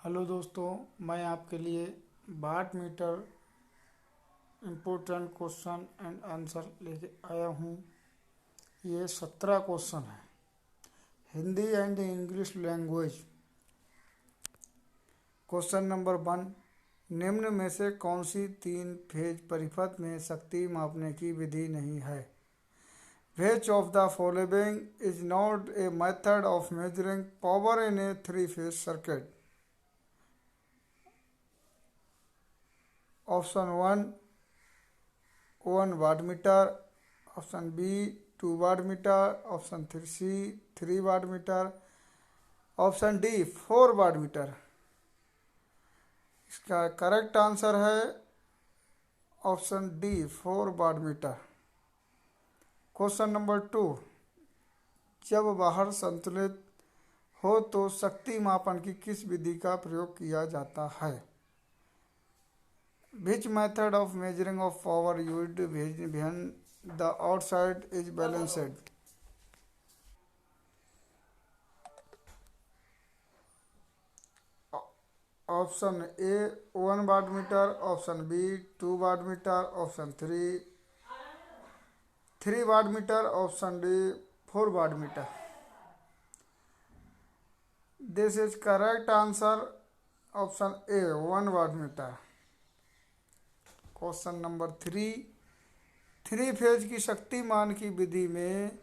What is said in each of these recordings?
Hello दोस्तों, मैं आपके लिए watt meter important question and answer लेके आया हूँ। ये 17 क्वेश्चन है, Hindi and English language. Question number 1, निम्न में से कौन सी 3 फेज परिपथ में शक्ति मापने की विधि नहीं है? Which of the following is not a method of measuring power in a 3-phase circuit? Option 1 1 watt meter, option B 2 watt meter, option C 3 watt meter, option D 4 watt meter. इसका correct answer है option D 4 watt meter. Question number 2, जब बाहर संतुलित हो तो शक्ति मापन की किस विधि का प्रयोग किया जाता है? Which method of measuring of power used when the outside is balanced? Option A 1 watt meter, option B 2 watt meter, option 3 watt meter, option D 4 watt meter. This is correct answer option A 1 watt meter. Question number 3 phase की शक्तिमान की विधि में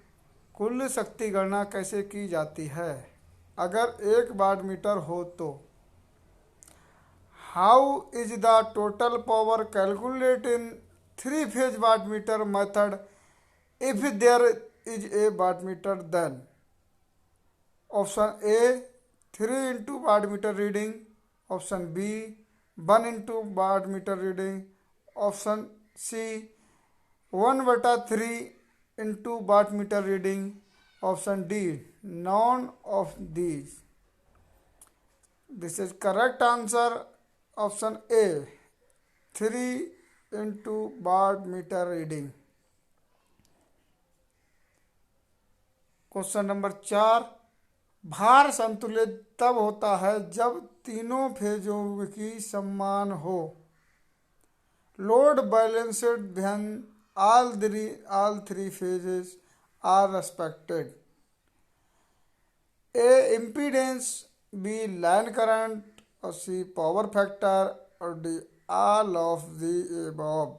कुल शक्ति गणना कैसे की जाती है? अगर 1 वाट मीटर हो तो how is the total power calculate in 3 phase watt meter method if there is a watt meter? Then option A 3 into watt meter reading, option B 1 into watt meter reading, option C 1/3 into watt meter reading, option D none of these. This is correct answer option A 3 into watt meter reading. Question number 4, भार संतुलित तब होता है जब तीनों फेजों की समान हो। Load balanced when all three phases are respected. A impedance, B line current, or C power factor, or D all of the above.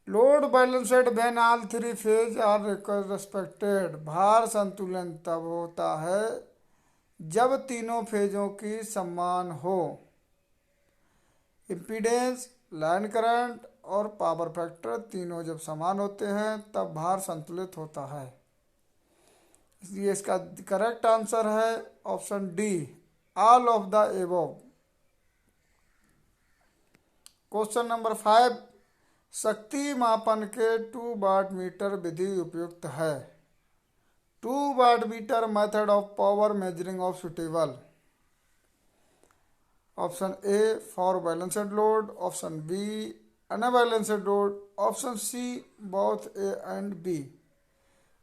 Load balanced when all three phases are respected. भार संतुलन तब होता है जब तीनों फेजों की समान हो। इम्पीडेंस, लाइन करंट और पावर फैक्टर तीनों जब समान होते हैं तब भार संतुलित होता है। इसलिए इसका करेक्ट आंसर है option D all of the above. Question number 5, शक्ति मापन के 2 वाट मीटर विधि उपयुक्त है। 2 watt meter method of power measuring of suitable. Option A for balanced load, option B unbalanced load, option C both A and B,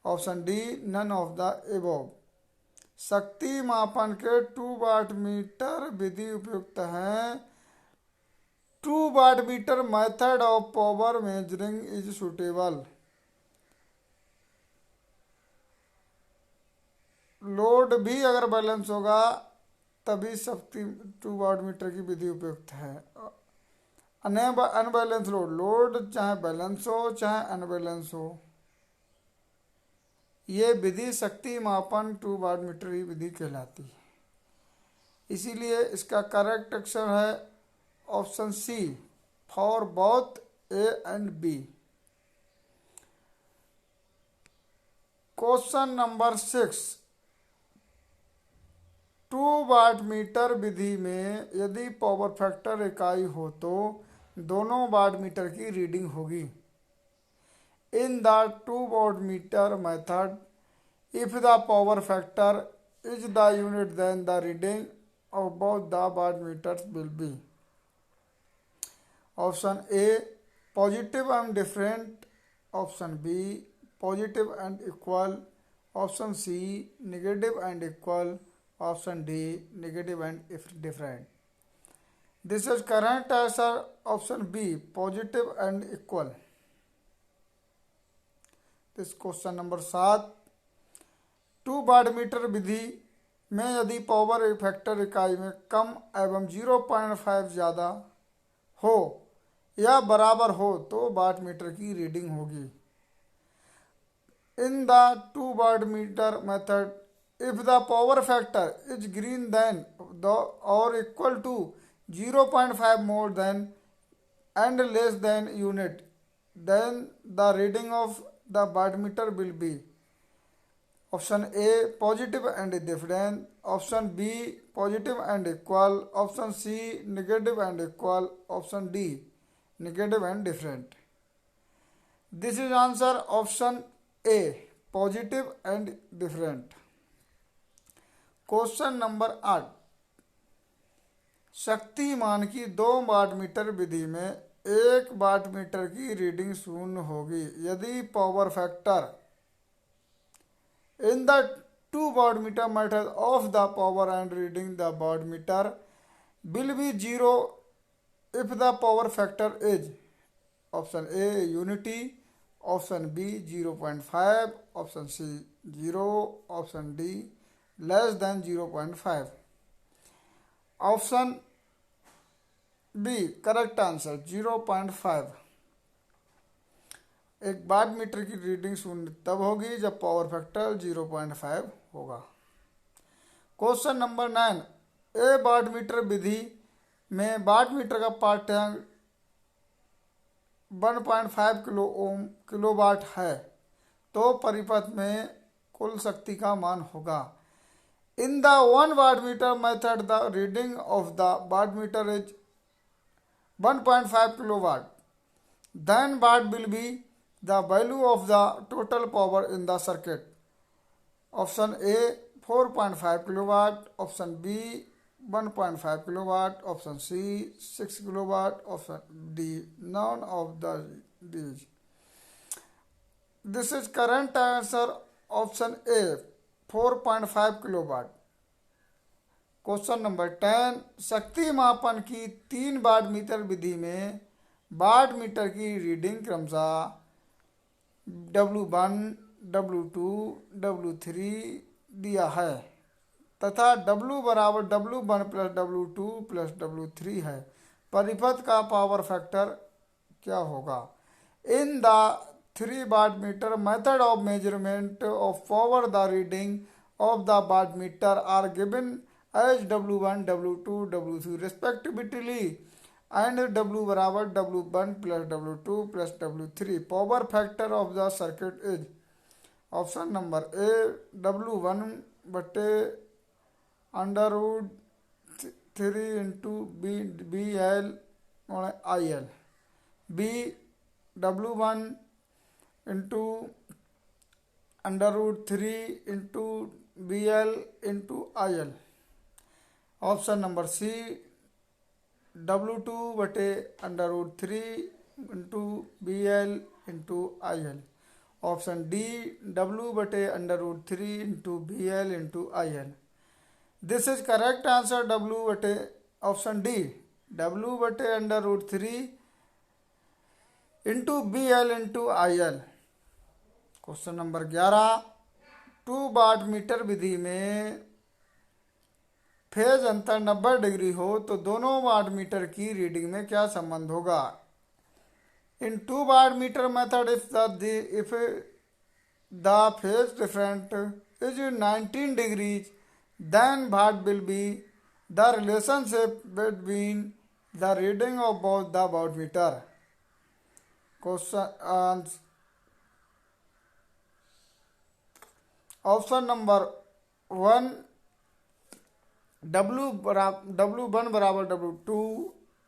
option D none of the above. शक्ति मापन के 2 watt meter विधि उपयुक्त है। 2 watt meter method of power measuring is suitable. Load भी अगर balance होगा तभी शक्ति 2 वाट मीटर की विधि उपयुक्त है। अनबैलेंस लोड चाहे बैलेंस हो चाहे अनबैलेंस हो, ये विधि शक्ति मापन 2 वाट मीटर की विधि कहलाती है। इसीलिए इसका करेक्ट आंसर है option C for both A and B. Question number 6, 2 watt meter विधि में यदि पावर फैक्टर इकाई हो तो दोनों वाट मीटर की रीडिंग होगी। In the 2 watt meter method if the power factor is the unit then the reading of both the watt meters will be. Option A positive and different, option B positive and equal, option C negative and equal, option D negative and if different. This is correct answer option B positive and equal. This question number 7, 2 watt meter विधि में यदि power factor इकाई में कम एवं 0.5 ज़्यादा हो या बराबर हो तो वाट मीटर की रीडिंग होगी। In the 2 watt meter method, if the power factor is greater than or equal to 0.5 more than and less than unit, then the reading of the wattmeter will be option A positive and different, option B positive and equal, option C negative and equal, option D negative and different. This is answer option A positive and different। Question number 8, Shaktimaan की 2 watt meter विधि में 1 watt metre की reading शून्य होगी यदि power factor in the 2 watt meter method of the power and reading the watt meter will be 0 if the power factor is option A unity, option B 0.5, option C 0, option D less than 0.5। Option B correct answer 0.5। एक watt meter की reading शून्य तब होगी जब power factor 0.5 होगा। Question number 9, ए watt meter विधि में watt meter का पाठ्यांक 1.5 किलो ओम किलोवाट है तो परिपथ में कुल शक्ति का मान होगा। In the 1 watt meter method, the reading of the watt meter is 1.5 kilowatt. Then what will be the value of the total power in the circuit? Option A 4.5 kilowatt, option B 1.5 kilowatt, option C 6 kilowatt, option D none of these. This is correct answer option A 4.5 kilowatt. Question number 10, शक्ति मापन की 3 watt meter विधि में watt meter की reading क्रमशः W1, W2, W3 दिया है तथा W बराबर W1 plus W2 plus W3 है। परिपथ का पावर फैक्टर क्या होगा? In the 3 watt meter method of measurement of power, the reading of the watt meter are given as W1, W2, W3 respectively and W बराबर W1 plus W2 plus W3। power factor of the circuit is option number A W1 बटे under root 3 into BL IL, B W1 into under root 3 into BL into IL, option number C W2 बटे under root 3 into BL into IL, option D W बटे under root 3 into BL into IL। This is correct answer W बटे option D W बटे under root 3 into BL into IL। Question number 11, 2 watt meter विधि में phase अंतर 90 degree हो तो दोनों watt meter की रीडिंग में क्या संबंध होगा? In 2 watt meter method if the phase difference is 19 degrees, then what will be the relationship between the reading of both the wattmeter? Question option number 1 W1 बराबर W2,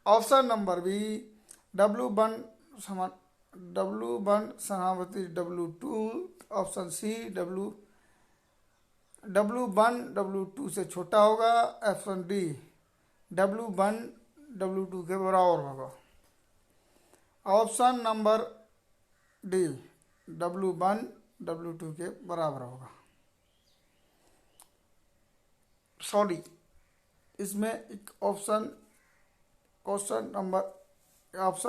option number B W1 समानुपाती W2, option C W1 W2 से छोटा होगा, option D W1 W2 के बराबर होगा, option number D W1 W2 के बराबर होगा। सॉरी, इसमें एक ऑप्शन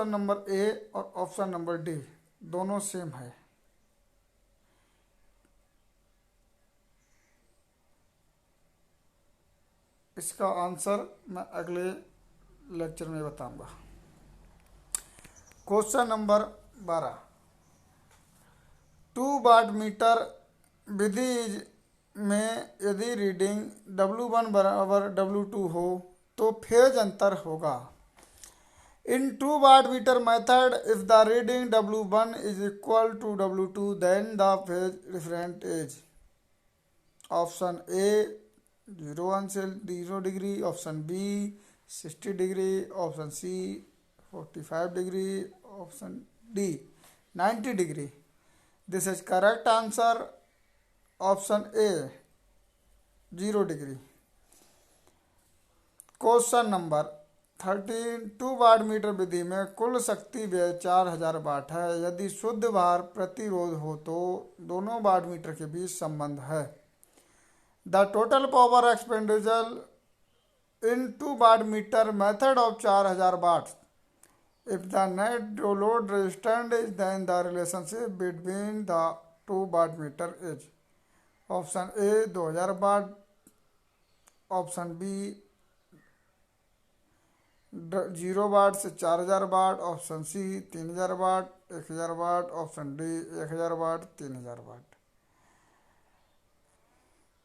नंबर ए और ऑप्शन नंबर डी दोनों सेम है। इसका आंसर मैं अगले लेक्चर में बताऊंगा। क्वेश्चन नंबर 12, 2 वाट मीटर विधि में यदि रीडिंग W1 बराबर W2 हो तो फेज अंतर होगा। In 2 watt meter method if the reading W1 is equal to W2 then the phase different is option A 01 से 0 degree, option B 60 degree, option C 45 degree, option D 90 degree. This is correct answer option A 0 degree. Question number 13, 2 watt meter विधि में कुल शक्ति व्यय 4000 वाट है। यदि शुद्ध भार प्रतिरोध हो तो दोनों वाट मीटर के बीच संबंध है। The total power expenditure in 2 watt meter method of 4000 watt if the net load resistance is then the relationship between the 2 watt meter is option A 2000 watt, option B 0 watt से 4000 watt, option C 3000 watt 1000 watt, option D 1000 watt 3000 watt.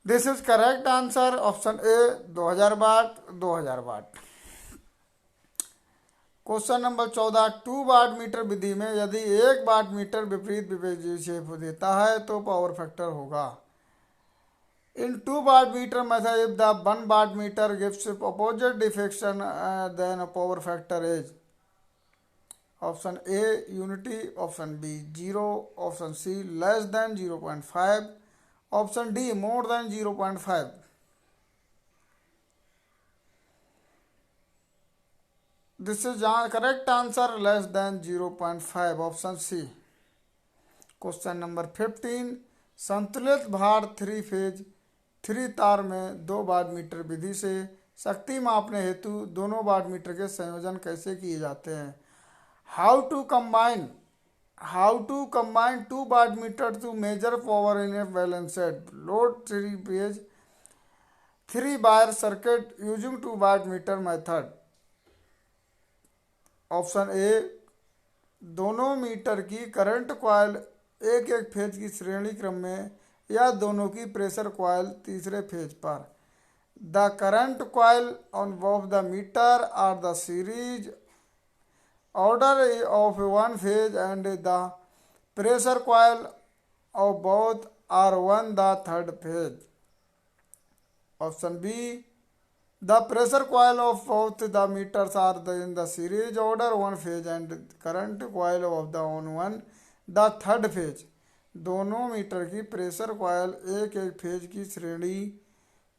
This is correct answer option A 2000 watt 2000 watt. Question number 14, 2 watt meter विधि में यदि 1 watt metre विपरीत विभेदीय देता है तो power factor होगा। In 2 watt meter method if the 1 watt meter gives opposite deflection then power factor is option A unity, option B 0, option C less than 0.5, option D more than 0.5। This is correct answer less than 0.5 option C. Question number 15, संतुलित भार 3 phase 3 तार में 2 watt meter विधि से शक्ति मापने हेतु दोनों watt meter के संयोजन कैसे किए जाते हैं। How to combine 2 watt meter to measure power in a balanced load 3 phase 3 wire circuit using 2 watt meter method. Option A दोनों मीटर की करंट कॉइल एक एक फेज की श्रेणी क्रम में या दोनों की प्रेशर कॉइल तीसरे फेज पर। The current coil on both the meter are the series order of one phase and the pressure coil of both are one the third phase. Option B the pressure coil of both the meters are in the series order one phase and current coil of the on one the third phase। दोनों meter की pressure coil एक एक phase की श्रेणी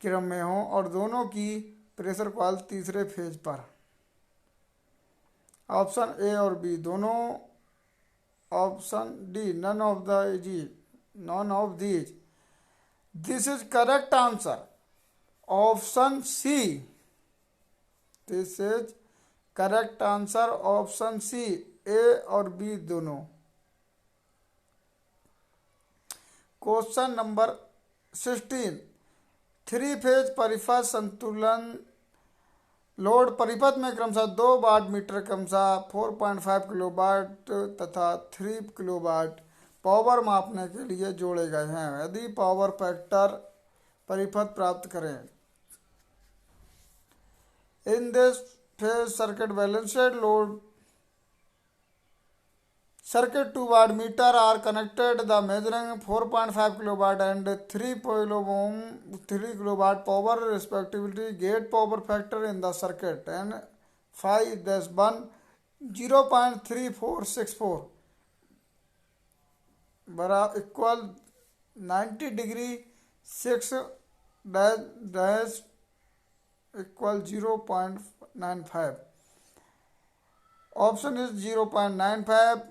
क्रम में हो और दोनों की प्रेशर कॉइल तीसरे फेज पर। ऑप्शन ए और बी दोनों, option D none of these. This is correct answer option C. This is correct answer option C, A और बी दोनों। क्वेश्चन नंबर 16, 3 फेज परिपथ संतुलन लोड परिपथ में क्रमशः 2 वाट मीटर क्रमशः 4.5 किलोवाट तथा 3 किलोवाट पावर मापने के लिए जोड़े गए हैं। यदि पावर फैक्टर परिपथ प्राप्त करें। In this phase circuit balanced load circuit 2 watt meter are connected the measuring 4.5 kilowatt and 3 kilowatt power respectively. Gate power factor in the circuit and 5-1 0.3464 equal 90 degree 6 dash equal 0.95। Option is 0.95,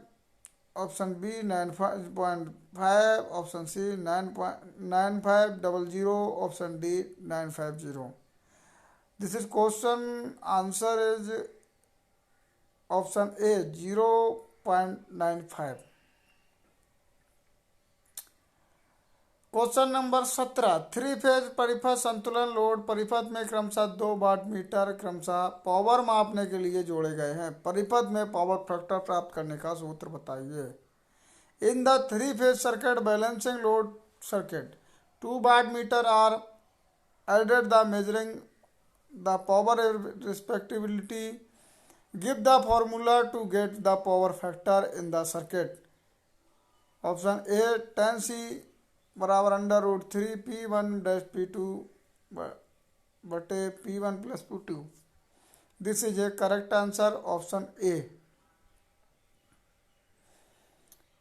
option B 9.5, option C 9.9500, option D 950। This is question answer is option A 0.95। Question number 17, three phase परिपथ संतुलन load परिपथ में क्रमशः 2 watt metre क्रमशः power मापने के लिए जोड़े गए हैं। परिपथ में पावर फैक्टर प्राप्त करने का सूत्र बताइए। In the three phase circuit balancing load circuit 2 watt meter are added the measuring the power respectability. Give the formula to get the power factor in the circuit. Option A 10C बराबर √3 P1-P2 बटे P1 + P2। This is a correct answer option A.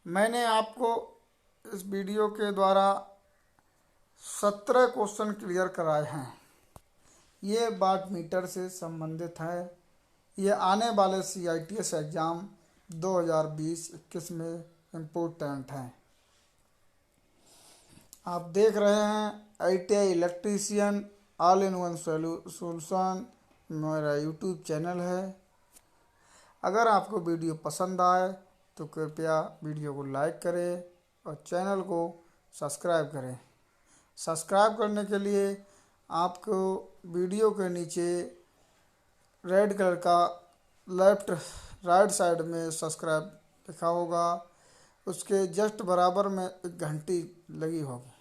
मैंने आपको इस video के द्वारा 17 question clear कराए हैं। ये वाट मीटर से संबंधित है। ये आने वाले CITS एग्ज़ाम 2020-21 में इम्पोर्टेंट हैं। आप देख रहे हैं ITI electrician all in one solution, मेरा यूट्यूब चैनल है। अगर आपको वीडियो पसंद आए तो कृपया वीडियो को लाइक करें और चैनल को सब्सक्राइब करें। सब्सक्राइब करने के लिए आपको वीडियो के नीचे रेड कलर का लेफ्ट राइट साइड में सब्सक्राइब लिखा होगा, उसके जस्ट बराबर में एक घंटी लगी होगी।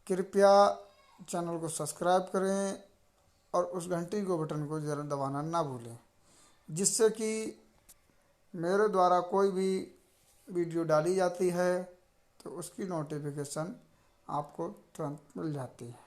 कृपया चैनल को सब्सक्राइब करें और उस घंटी को बटन को ज़रा दबाना ना भूलें, जिससे कि मेरे द्वारा कोई भी वीडियो डाली जाती है तो उसकी नोटिफिकेशन आपको तुरंत मिल जाती है।